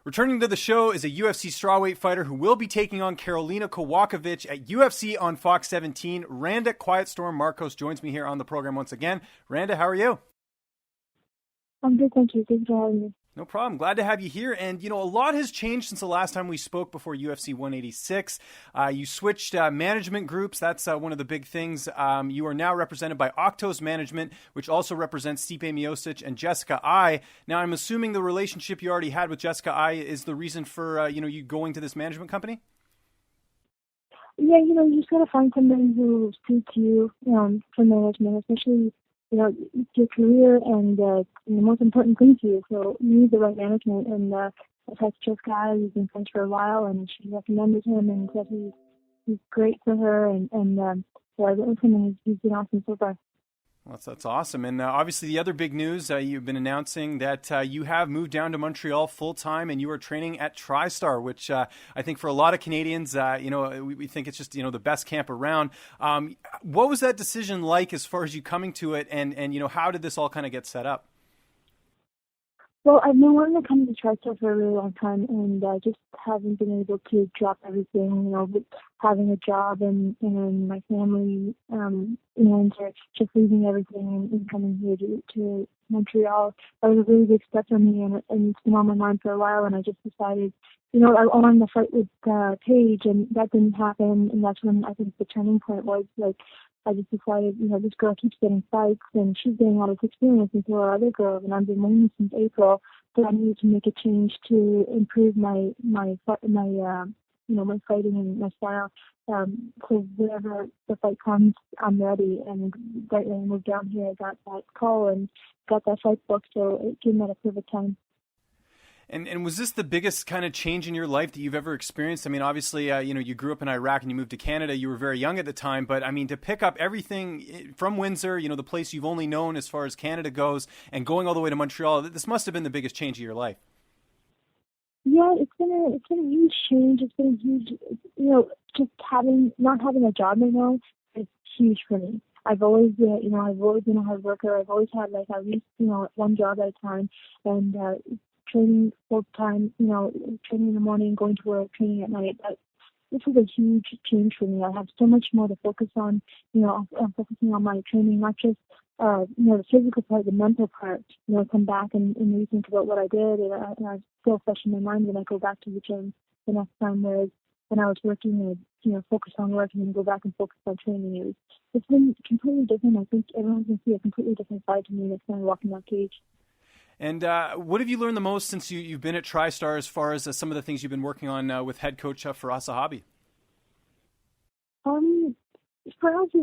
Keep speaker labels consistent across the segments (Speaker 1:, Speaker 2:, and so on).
Speaker 1: Returning to the show is a UFC strawweight fighter who will be taking on Karolina Kowalkiewicz at UFC on Fox 17. Randa Quiet Storm Markos joins me here on the program once again. Randa, how are you?
Speaker 2: I'm good, thank you. Thanks for having me.
Speaker 1: No problem. Glad to have you here. And, a lot has changed since the last time we spoke before UFC 186. You switched management groups. That's one of the big things. You are now represented by Octos Management, which also represents Stipe Miocic and Jessica Ai. Now, I'm assuming the relationship you already had with Jessica Ai is the reason for, you going to this management company?
Speaker 2: Yeah, you just got to find somebody who suits you for management, especially your career and the most important thing to you. So you need the right management. And I've had Jessica Ai, who's been friends for a while, and she recommended him and said he's great for her. And so I went with him, and he's been awesome so far.
Speaker 1: Well, that's awesome. And obviously the other big news, you've been announcing that you have moved down to Montreal full-time and you are training at Tristar, which I think for a lot of Canadians, we think it's just, the best camp around. What was that decision like as far as you coming to it and how did this all kind of get set up?
Speaker 2: Well, I've been wanting to come to Tristar for a really long time, and just haven't been able to drop everything, with having a job and my family, and just leaving everything and coming here to Montreal. That was a really big step for me, and it's been on my mind for a while, and I just decided, I wanted to fight with Paige, and that didn't happen, and that's when I think the turning point was, I just decided, this girl keeps getting fights and she's getting all this experience and so are other girls, and I've been waiting since April, so I needed to make a change to improve my fighting and my style. So whenever the fight comes, I'm ready. And right when I moved down here, I got that call and got that fight booked, so it came at a perfect time.
Speaker 1: And was this the biggest kind of change in your life that you've ever experienced? I mean, obviously, you grew up in Iraq and you moved to Canada. You were very young at the time. But, I mean, to pick up everything from Windsor, the place you've only known as far as Canada goes, and going all the way to Montreal, this must have been the biggest change of your life.
Speaker 2: Yeah, it's been a huge change. It's been a huge, just not having a job right now is huge for me. I've always been a hard worker. I've always had at least, one job at a time, and training full time, training in the morning, going to work, training at night. This was a huge change for me. I have so much more to focus on. I'm focusing on my training, not just the physical part, the mental part. Come back and really think about what I did, and I still fresh in my mind when I go back to the gym the next time. Whereas when I was working, focus on work and then go back and focus on training. It's been completely different. I think everyone can see a completely different side to me next time walking that cage.
Speaker 1: And what have you learned the most since you've been at TriStar as far as some of the things you've been working on with head coach Firas Zahabi?
Speaker 2: Firas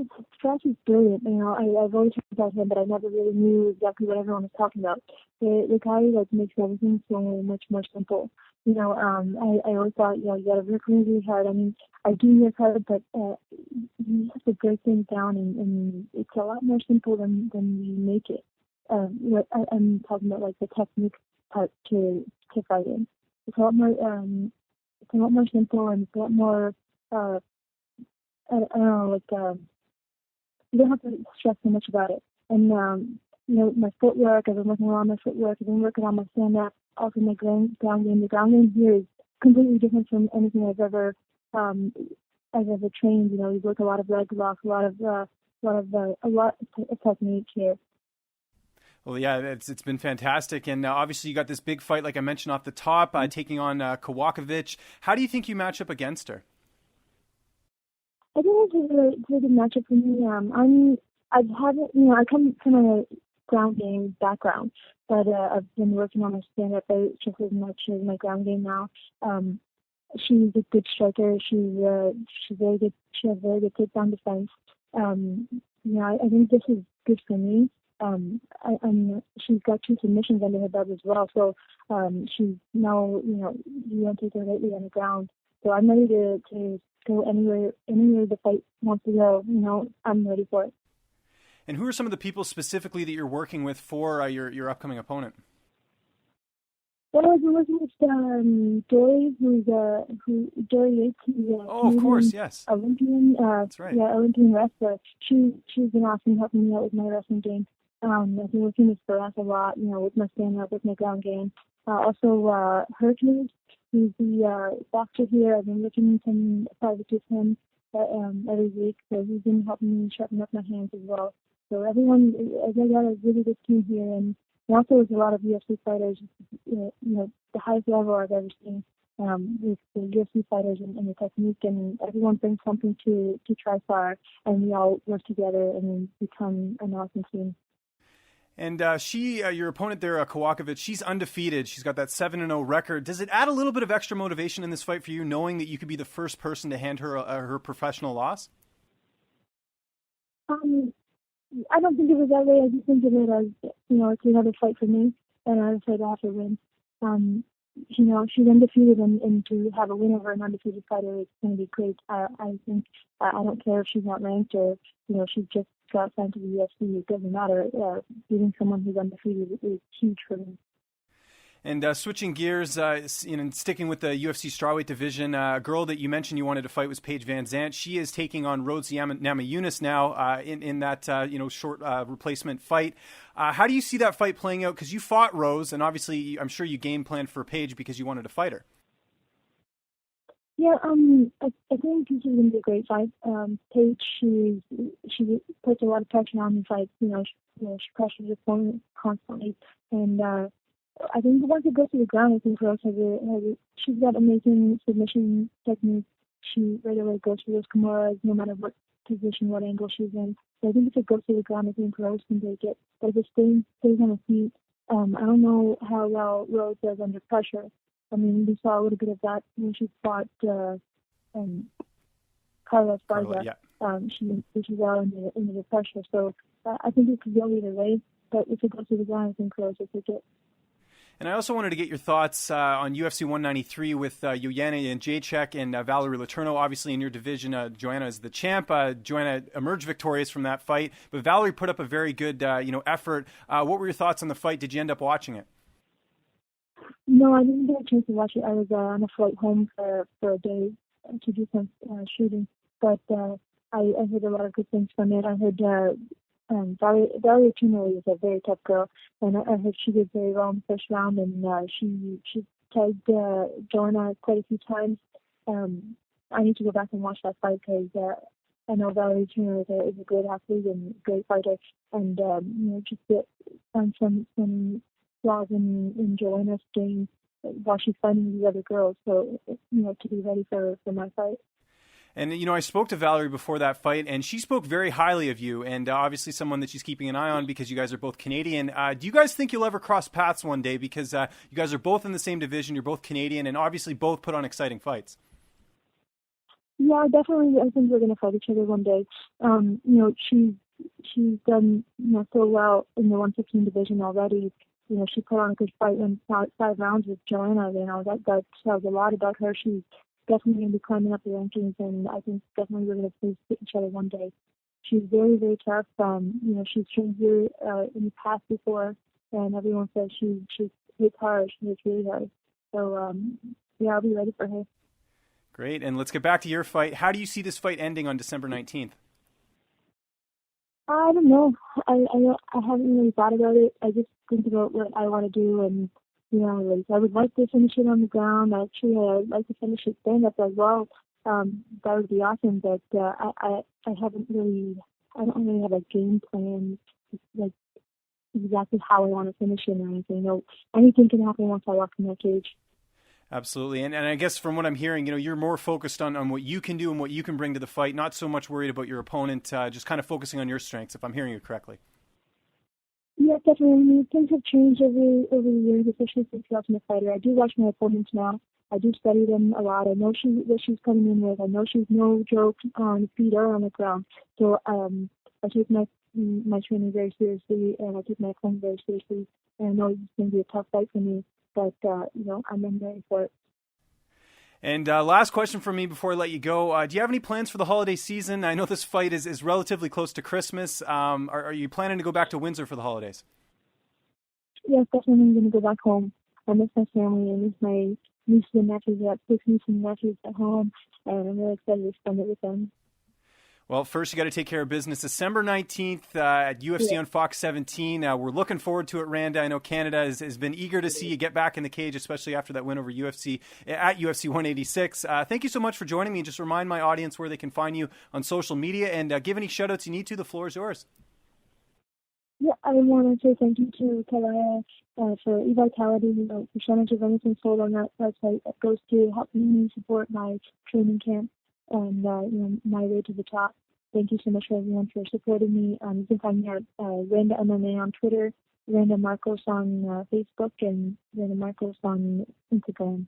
Speaker 2: is brilliant. I've always heard about him, but I never really knew exactly what everyone was talking about. The guy makes everything so much more simple. I always thought, you got to work really hard. I mean, I do work hard, but you have to break things down, and it's a lot more simple than you make it. I'm talking about the technique part to fighting. It's a lot more simple, and it's a lot more I don't know, you don't have to stress so much about it. And my footwork, I've been working on my footwork, I've been working on my stand up, also my ground game. The ground game here is completely different from anything I've ever trained. We work a lot of leg lock, a lot of technique here.
Speaker 1: Well, yeah, it's been fantastic. And obviously you got this big fight, like I mentioned off the top, taking on Kowalkiewicz. How do you think you match up against her?
Speaker 2: I think it's a good matchup for me. I come from a ground game background, but I've been working on my stand-up just as much as my ground game now. She's a good striker. She's very good. She has very good takedown defense. I think this is good for me. She's got 2 submissions under her belt as well, so she's now, you don't take her lightly on the ground. So I'm ready to go anywhere the fight wants to go. I'm ready for it.
Speaker 1: And who are some of the people specifically that you're working with for your upcoming opponent?
Speaker 2: Well, I've been working with Dory, Dory Yates.
Speaker 1: Of course, yes.
Speaker 2: Olympian.
Speaker 1: That's right.
Speaker 2: Yeah, Olympian wrestler. She's been awesome helping me out with my wrestling game. I've been working with Firas a lot, with my stand-up, with my ground game. Also, Hercules, he's the boxer here. I've been looking some private with him every week, so he's been helping me sharpen up my hands as well. So everyone, I got a really good team here, and also there's a lot of UFC fighters. The highest level I've ever seen with the UFC fighters and the technique, and everyone brings something to Tristar, and we all work together and become an awesome team.
Speaker 1: And your opponent there, Kowalkiewicz, she's undefeated. She's got that 7-0 record. Does it add a little bit of extra motivation in this fight for you, knowing that you could be the first person to hand her her professional loss?
Speaker 2: I don't think it was that way. I just think of it as, it's another fight for me, and I fight I have to win. She's undefeated, and to have a win over an undefeated fighter is going to be great. I think I don't care if she's not ranked or she's just got signed to the UFC. It doesn't matter. Beating someone who's undefeated is huge for me.
Speaker 1: And switching gears, sticking with the UFC Strawweight division, a girl that you mentioned you wanted to fight was Paige Vanzant. She is taking on Rose Namajunas now in that short replacement fight. How do you see that fight playing out? Because you fought Rose, and obviously I'm sure you game planned for Paige because you wanted to fight her.
Speaker 2: Yeah, I think this is going to be a great fight. Paige, she puts a lot of pressure on the fight. She pressures the opponent constantly, and I think once it goes to the ground, I think Rose she's got amazing submission technique. She right away goes for those Kimuras, no matter what position, what angle she's in. So I think if it goes to the ground, I think Rose can take it. But if it stays on her feet, I don't know how well Rose does under pressure. I mean, we saw a little bit of that when she fought Carla Esparza.
Speaker 1: Yeah.
Speaker 2: She was well into the pressure. So I think it could go either way. But if it goes to the ground, I think Rose will take it.
Speaker 1: And I also wanted to get your thoughts on UFC 193 with Joanna Jędrzejczyk and Valerie Letourneau. Obviously, in your division, Joanna is the champ. Joanna emerged victorious from that fight, but Valerie put up a very good, effort. What were your thoughts on the fight? Did you end up watching it?
Speaker 2: No, I didn't get a chance to watch it. I was on a flight home for a day to do some shooting, but I heard a lot of good things from it. I heard Valerie Letourneau is a very tough girl, and I heard she did very well in the first round, and she tagged Joanna quite a few times. I need to go back and watch that fight because I know Valerie Letourneau is a great athlete and a great fighter, and just to find some flaws in Joanna's game while she's fighting these other girls. So to be ready for my fight.
Speaker 1: And, I spoke to Valerie before that fight, and she spoke very highly of you, and obviously someone that she's keeping an eye on because you guys are both Canadian. Do you guys think you'll ever cross paths one day? Because you guys are both in the same division, you're both Canadian, and obviously both put on exciting fights.
Speaker 2: Yeah, definitely. I think we're going to fight each other one day. She's done so well in the 115 division already. She put on a good fight in 5 rounds with Joanna. That tells a lot about her. She's definitely going to be climbing up the rankings, and I think definitely we're going to face each other one day. She's very, very tough. She's trained here in the past before, and everyone says she hits hard. She hits really hard. So, I'll be ready for her.
Speaker 1: Great. And let's get back to your fight. How do you see this fight ending on December 19th?
Speaker 2: I don't know. I haven't really thought about it. I just think about what I want to do, and I would like to finish it on the ground. Actually, I'd like to finish it stand up as well. That would be awesome. But I don't really have a game plan, like exactly how I want to finish it or anything. Anything can happen once I walk in that cage.
Speaker 1: Absolutely. And I guess from what I'm hearing, you're more focused on what you can do and what you can bring to the fight, not so much worried about your opponent, just kind of focusing on your strengths, if I'm hearing you correctly.
Speaker 2: Yeah, definitely. Things have changed over the years, especially since the Ultimate Fighter. I do watch my opponents now. I do study them a lot. I know what she's coming in with. I know she's no joke on the feet or on the ground. So I take my training very seriously, and I take my opponent very seriously. And I know it's going to be a tough fight for me, but I'm in ready for it.
Speaker 1: And last question from me before I let you go. Do you have any plans for the holiday season? I know this fight is relatively close to Christmas. Are you planning to go back to Windsor for the holidays?
Speaker 2: Yes, definitely. I'm going to go back home. I miss my family. I miss my nieces and nephews. I have 6 nieces and nephews at home, and I'm really excited to spend it with them.
Speaker 1: Well, first you got to take care of business. December 19th at UFC on Fox 17. We're looking forward to it, Randa. I know Canada has been eager to see you get back in the cage, especially after that win over UFC at UFC 186. Thank you so much for joining me. Just remind my audience where they can find you on social media and give any shout outs you need to. The floor is yours.
Speaker 2: Yeah, I want to say thank you to Karolina for eVitality. The percentage of anything sold on that website that goes to helping me support my training camp and my way to the top. Thank you so much for everyone for supporting me. You can find me at Randa MMA on Twitter, Randa Markos on Facebook, and Randa Markos on Instagram.